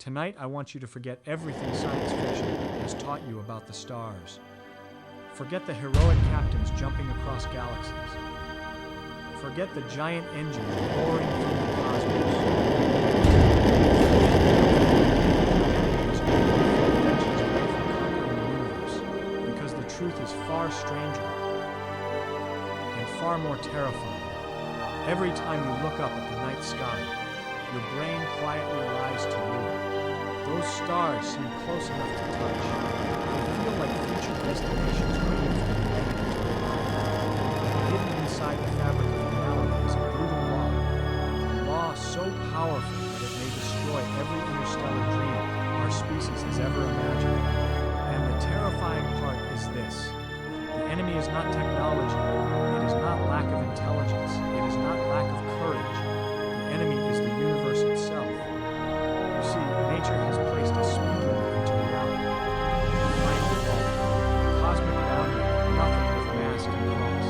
Tonight, I want you to forget everything science fiction has taught you about the stars. Forget the heroic captains jumping across galaxies. Forget the giant engine roaring through the cosmos. Because the truth is far stranger and far more terrifying. Every time you look up at the night sky, your brain quietly lies to you. Those stars seem close enough to touch. They feel like future destinations waiting for you to arrive. Hidden inside the fabric of reality is a brutal law. A law so powerful that it may destroy every interstellar dream our species has ever imagined. And the terrifying part is this. The enemy is not technology. It is not lack of intelligence. It is not lack of courage. The enemy is the universe itself. You see, nature has placed a speed limit into reality. A cosmic boundary, nothing with mass can cross.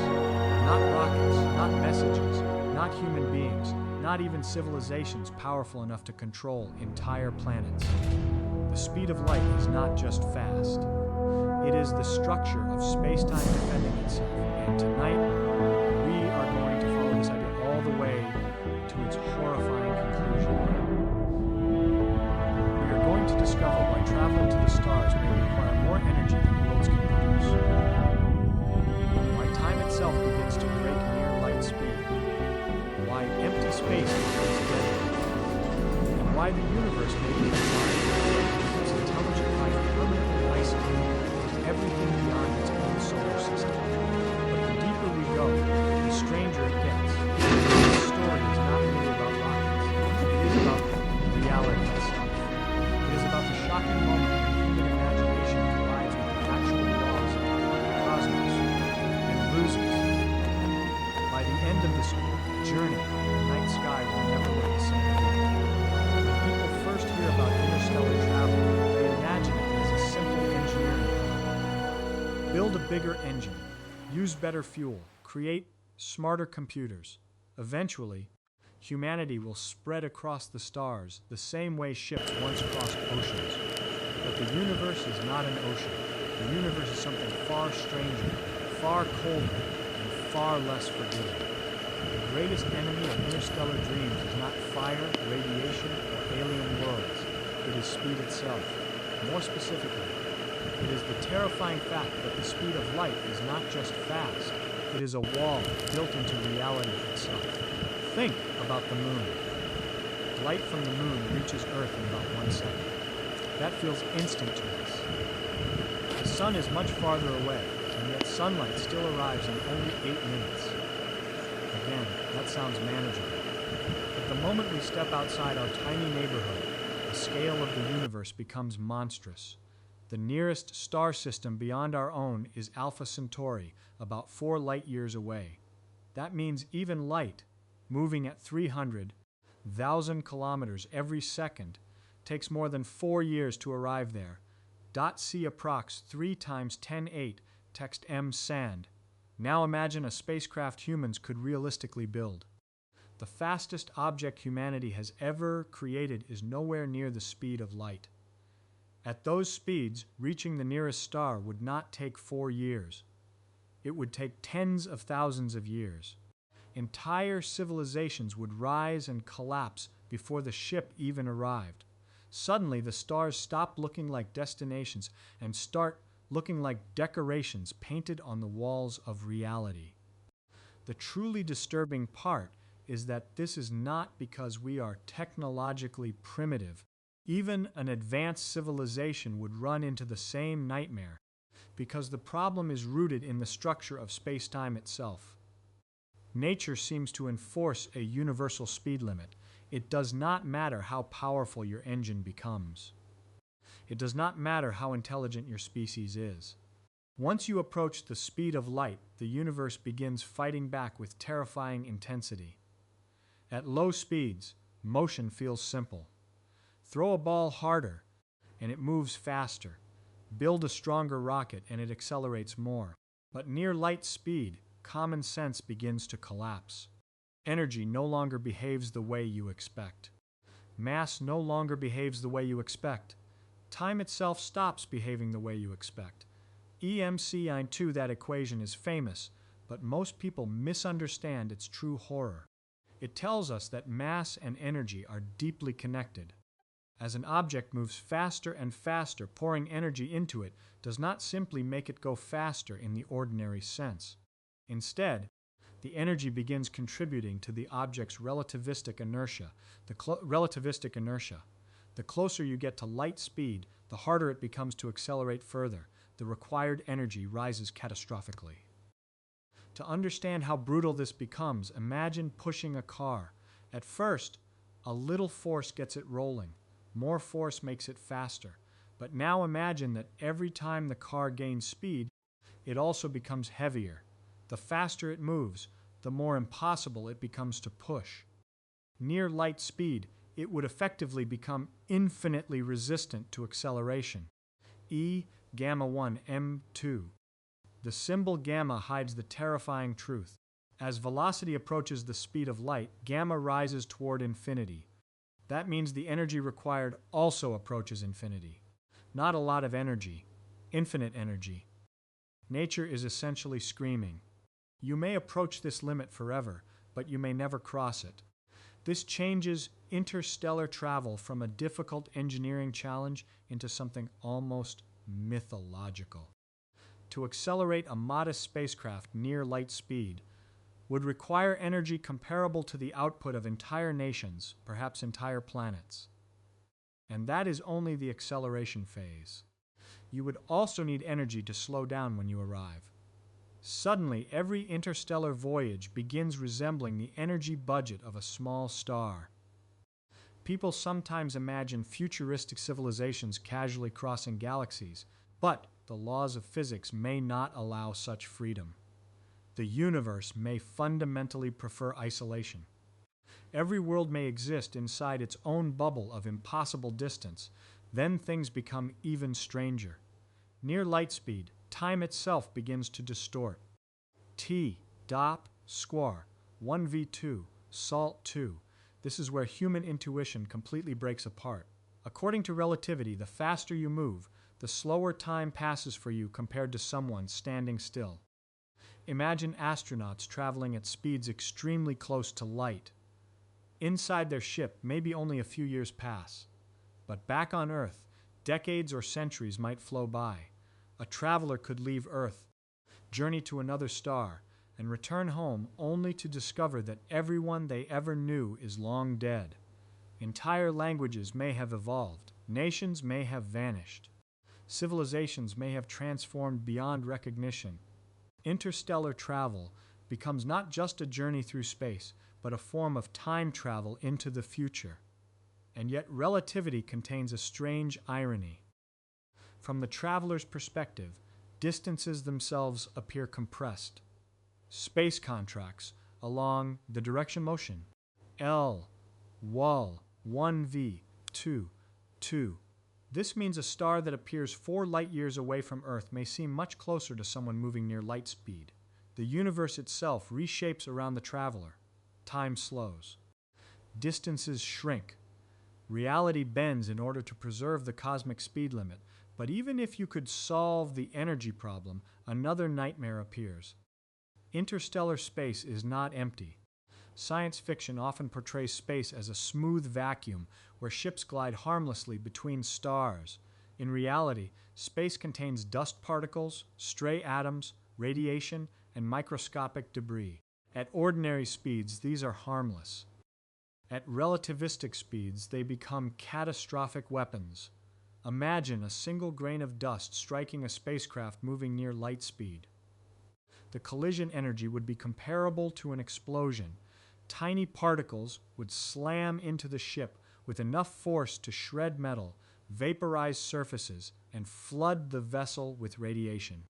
Not rockets, not messages, not human beings, not even civilizations powerful enough to control entire planets. The speed of light is not just fast. It is the structure of space-time defending itself. And tonight, we are going to follow this idea all the way to its horrifying conclusion. We are going to discover why traveling to the stars may require more energy than worlds can produce. Why time itself begins to break near light speed. Why empty space becomes dead. And why the universe may be its intelligent life permanently isolated from everything beyond its own solar system. But the deeper we go, the stranger it gets. This story is not really about rockets. It is about reality itself. It is about the shocking moment when human imagination collides with the actual laws of the cosmos and loses. By the end of this journey, the night sky will never look the same again. When people first hear about interstellar travel, they imagine it as a simple engineering problem. Build a bigger engine, use better fuel, create smarter computers. Eventually, humanity will spread across the stars the same way ships once crossed oceans. But the universe is not an ocean. The universe is something far stranger, far colder, and far less forgiving. The greatest enemy of interstellar dreams is not fire, radiation, or alien worlds. It is speed itself. More specifically, it is the terrifying fact that the speed of light is not just fast. It is a wall built into reality itself. Think about the moon. Light from the moon reaches Earth in about 1 second. That feels instant to us. The sun is much farther away, and yet sunlight still arrives in only 8 minutes. Again, that sounds manageable. But the moment we step outside our tiny neighborhood, the scale of the universe becomes monstrous. The nearest star system beyond our own is Alpha Centauri, about 4 light-years away. That means even light, moving at 300,000 kilometers every second, takes more than 4 years to arrive there. .c approx 3 × 10^8 text m sand. Now imagine a spacecraft humans could realistically build. The fastest object humanity has ever created is nowhere near the speed of light. At those speeds, reaching the nearest star would not take 4 years. It would take tens of thousands of years. Entire civilizations would rise and collapse before the ship even arrived. Suddenly, the stars stop looking like destinations and start looking like decorations painted on the walls of reality. The truly disturbing part is that this is not because we are technologically primitive. Even an advanced civilization would run into the same nightmare, because the problem is rooted in the structure of space-time itself. Nature seems to enforce a universal speed limit. It does not matter how powerful your engine becomes. It does not matter how intelligent your species is. Once you approach the speed of light, the universe begins fighting back with terrifying intensity. At low speeds, motion feels simple. Throw a ball harder, and it moves faster. Build a stronger rocket, and it accelerates more. But near light speed, common sense begins to collapse. Energy no longer behaves the way you expect. Mass no longer behaves the way you expect. Time itself stops behaving the way you expect. EMC2, that equation, is famous, but most people misunderstand its true horror. It tells us that mass and energy are deeply connected. As an object moves faster and faster, pouring energy into it does not simply make it go faster in the ordinary sense. Instead, the energy begins contributing to the object's relativistic inertia. The closer you get to light speed, the harder it becomes to accelerate further. The required energy rises catastrophically. To understand how brutal this becomes, imagine pushing a car. At first, a little force gets it rolling. More force makes it faster. But now imagine that every time the car gains speed, it also becomes heavier. The faster it moves, the more impossible it becomes to push. Near light speed, it would effectively become infinitely resistant to acceleration. E gamma 1 m2. The symbol gamma hides the terrifying truth. As velocity approaches the speed of light, gamma rises toward infinity. That means the energy required also approaches infinity. Not a lot of energy, infinite energy. Nature is essentially screaming. You may approach this limit forever, but you may never cross it. This changes interstellar travel from a difficult engineering challenge into something almost mythological. To accelerate a modest spacecraft near light speed would require energy comparable to the output of entire nations, perhaps entire planets. And that is only the acceleration phase. You would also need energy to slow down when you arrive. Suddenly, every interstellar voyage begins resembling the energy budget of a small star. People sometimes imagine futuristic civilizations casually crossing galaxies, but the laws of physics may not allow such freedom. The universe may fundamentally prefer isolation. Every world may exist inside its own bubble of impossible distance. Then things become even stranger. Near light speed, time itself begins to distort. T, dop, square, 1v2, salt 2. This is where human intuition completely breaks apart. According to relativity, the faster you move, the slower time passes for you compared to someone standing still. Imagine astronauts traveling at speeds extremely close to light. Inside their ship, maybe only a few years pass. But back on Earth, decades or centuries might flow by. A traveler could leave Earth, journey to another star, and return home only to discover that everyone they ever knew is long dead. Entire languages may have evolved. Nations may have vanished. Civilizations may have transformed beyond recognition. Interstellar travel becomes not just a journey through space, but a form of time travel into the future. And yet relativity contains a strange irony. From the traveler's perspective, distances themselves appear compressed. Space contracts along the direction motion. L, wall, 1v, 2, 2. This means a star that appears 4 light years away from Earth may seem much closer to someone moving near light speed. The universe itself reshapes around the traveler. Time slows. Distances shrink. Reality bends in order to preserve the cosmic speed limit. But even if you could solve the energy problem, another nightmare appears. Interstellar space is not empty. Science fiction often portrays space as a smooth vacuum where ships glide harmlessly between stars. In reality, space contains dust particles, stray atoms, radiation, and microscopic debris. At ordinary speeds, these are harmless. At relativistic speeds, they become catastrophic weapons. Imagine a single grain of dust striking a spacecraft moving near light speed. The collision energy would be comparable to an explosion. Tiny particles would slam into the ship with enough force to shred metal, vaporize surfaces, and flood the vessel with radiation.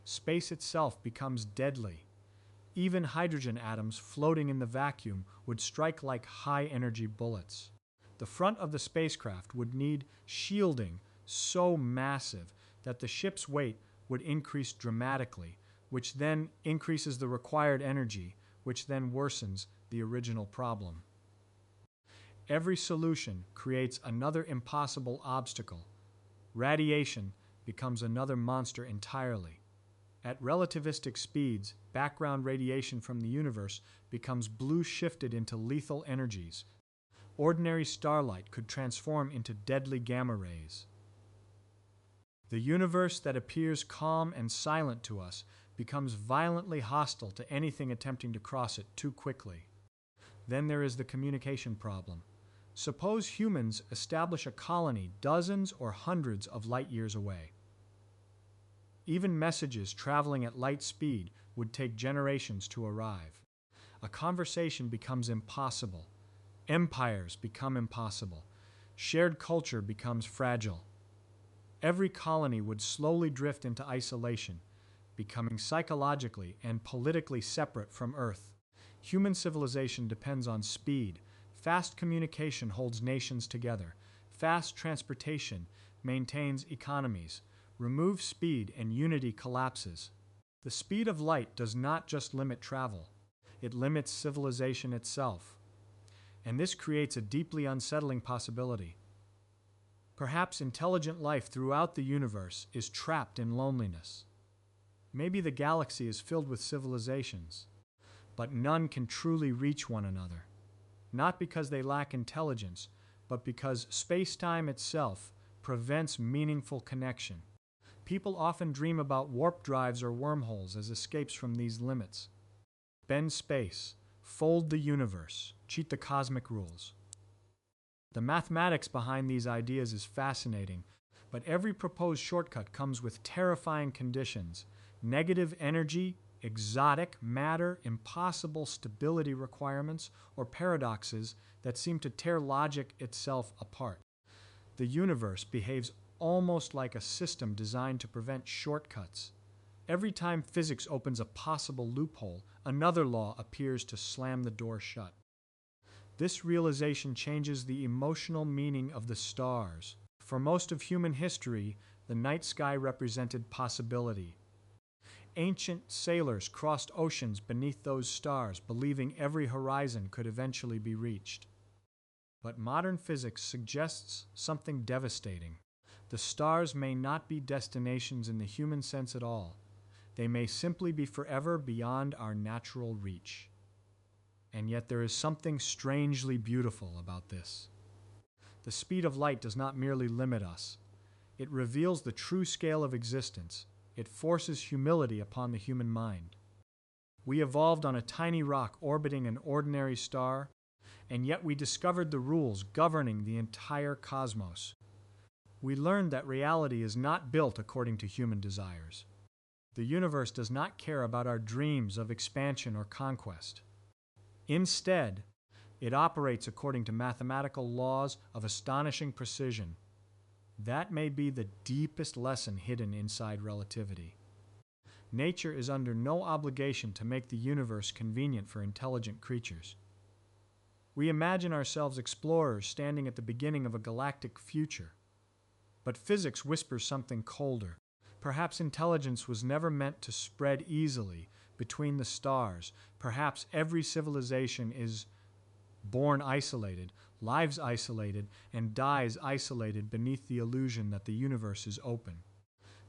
Space itself becomes deadly. Even hydrogen atoms floating in the vacuum would strike like high-energy bullets. The front of the spacecraft would need shielding so massive that the ship's weight would increase dramatically, which then increases the required energy, which then worsens the original problem. Every solution creates another impossible obstacle. Radiation becomes another monster entirely. At relativistic speeds, background radiation from the universe becomes blue shifted into lethal energies. Ordinary starlight could transform into deadly gamma rays. The universe that appears calm and silent to us becomes violently hostile to anything attempting to cross it too quickly. Then there is the communication problem. Suppose humans establish a colony dozens or hundreds of light years away. Even messages traveling at light speed would take generations to arrive. A conversation becomes impossible. Empires become impossible. Shared culture becomes fragile. Every colony would slowly drift into isolation, becoming psychologically and politically separate from Earth. Human civilization depends on speed. Fast communication holds nations together. Fast transportation maintains economies. Remove speed and unity collapses. The speed of light does not just limit travel. It limits civilization itself. And this creates a deeply unsettling possibility. Perhaps intelligent life throughout the universe is trapped in loneliness. Maybe the galaxy is filled with civilizations, but none can truly reach one another. Not because they lack intelligence, but because space-time itself prevents meaningful connection. People often dream about warp drives or wormholes as escapes from these limits. Bend space, fold the universe, cheat the cosmic rules. The mathematics behind these ideas is fascinating, but every proposed shortcut comes with terrifying conditions: negative energy, exotic matter, impossible stability requirements, or paradoxes that seem to tear logic itself apart. The universe behaves almost like a system designed to prevent shortcuts. Every time physics opens a possible loophole, another law appears to slam the door shut. This realization changes the emotional meaning of the stars. For most of human history, the night sky represented possibility. Ancient sailors crossed oceans beneath those stars, believing every horizon could eventually be reached. But modern physics suggests something devastating. The stars may not be destinations in the human sense at all. They may simply be forever beyond our natural reach. And yet there is something strangely beautiful about this. The speed of light does not merely limit us. It reveals the true scale of existence. It forces humility upon the human mind. We evolved on a tiny rock orbiting an ordinary star, and yet we discovered the rules governing the entire cosmos. We learned that reality is not built according to human desires. The universe does not care about our dreams of expansion or conquest. Instead, it operates according to mathematical laws of astonishing precision. That may be the deepest lesson hidden inside relativity. Nature is under no obligation to make the universe convenient for intelligent creatures. We imagine ourselves explorers standing at the beginning of a galactic future. But physics whispers something colder. Perhaps intelligence was never meant to spread easily between the stars. Perhaps every civilization is born isolated, lives isolated, and dies isolated beneath the illusion that the universe is open.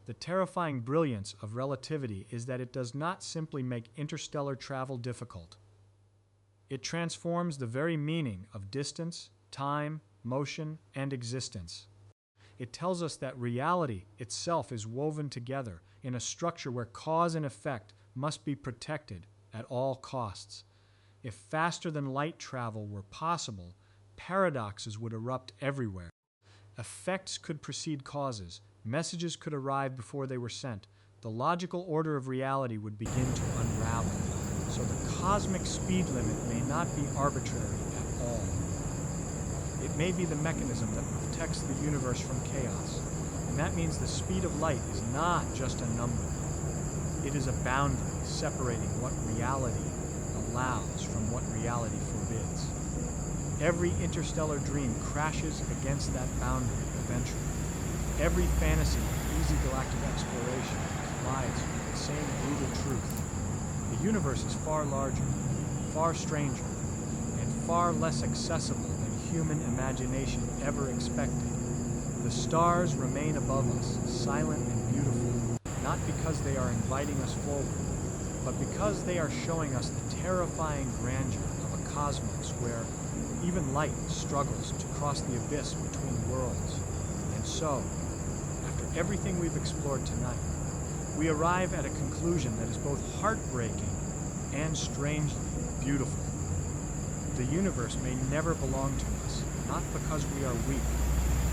The terrifying brilliance of relativity is that it does not simply make interstellar travel difficult. It transforms the very meaning of distance, time, motion, and existence. It tells us that reality itself is woven together in a structure where cause and effect must be protected at all costs. If faster-than-light travel were possible, paradoxes would erupt everywhere. Effects could precede causes. Messages could arrive before they were sent. The logical order of reality would begin to unravel. So the cosmic speed limit may not be arbitrary at all. It may be the mechanism that protects the universe from chaos. And that means the speed of light is not just a number. It is a boundary separating what reality allows from what reality forbids. Every interstellar dream crashes against that boundary eventually. Every fantasy of easy galactic exploration collides with the same brutal truth. The universe is far larger, far stranger, and far less accessible than human imagination ever expected. The stars remain above us, silent and beautiful, not because they are inviting us forward, but because they are showing us the terrifying grandeur of a cosmos where even light struggles to cross the abyss between worlds. And so, after everything we've explored tonight, we arrive at a conclusion that is both heartbreaking and strangely beautiful. The universe may never belong to us, not because we are weak,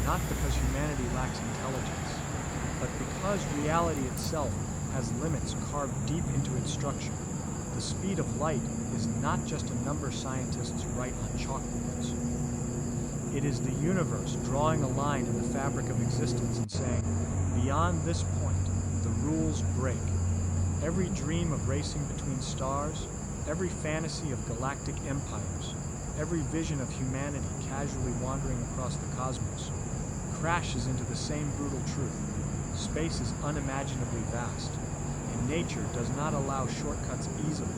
not because humanity lacks intelligence, but because reality itself has limits carved deep into its structure. The speed of light is not just a number scientists write on chalkboards. It is the universe drawing a line in the fabric of existence and saying, beyond this point, the rules break. Every dream of racing between stars, every fantasy of galactic empires, every vision of humanity casually wandering across the cosmos, crashes into the same brutal truth. Space is unimaginably vast, and nature does not allow shortcuts easily.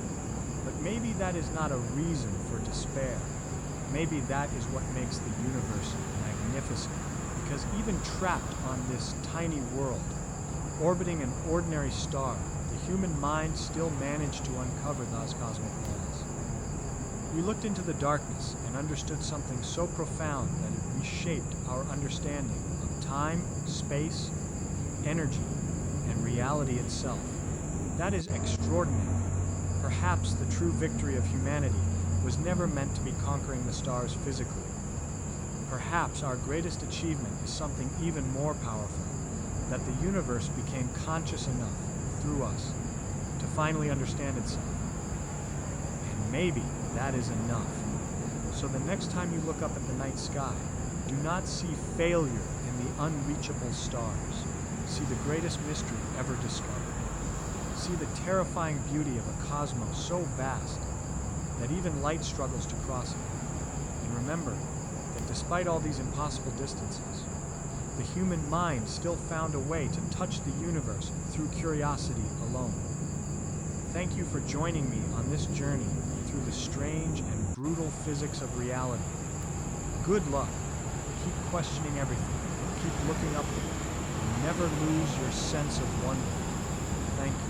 But maybe that is not a reason for despair. Maybe that is what makes the universe magnificent, because even trapped on this tiny world, orbiting an ordinary star, the human mind still managed to uncover those cosmic laws. We looked into the darkness and understood something so profound that it reshaped our understanding of time, space, energy, and reality itself. That is extraordinary. Perhaps the true victory of humanity was never meant to be conquering the stars physically. Perhaps our greatest achievement is something even more powerful, that the universe became conscious enough, through us, to finally understand itself. And maybe that is enough. So the next time you look up at the night sky, do not see failure in the unreachable stars. See the greatest mystery ever discovered. See the terrifying beauty of a cosmos so vast that even light struggles to cross it. And remember that despite all these impossible distances, the human mind still found a way to touch the universe through curiosity alone. Thank you for joining me on this journey through the strange and brutal physics of reality. Good luck. Keep questioning everything. Keep looking upward. And never lose your sense of wonder. Thank you.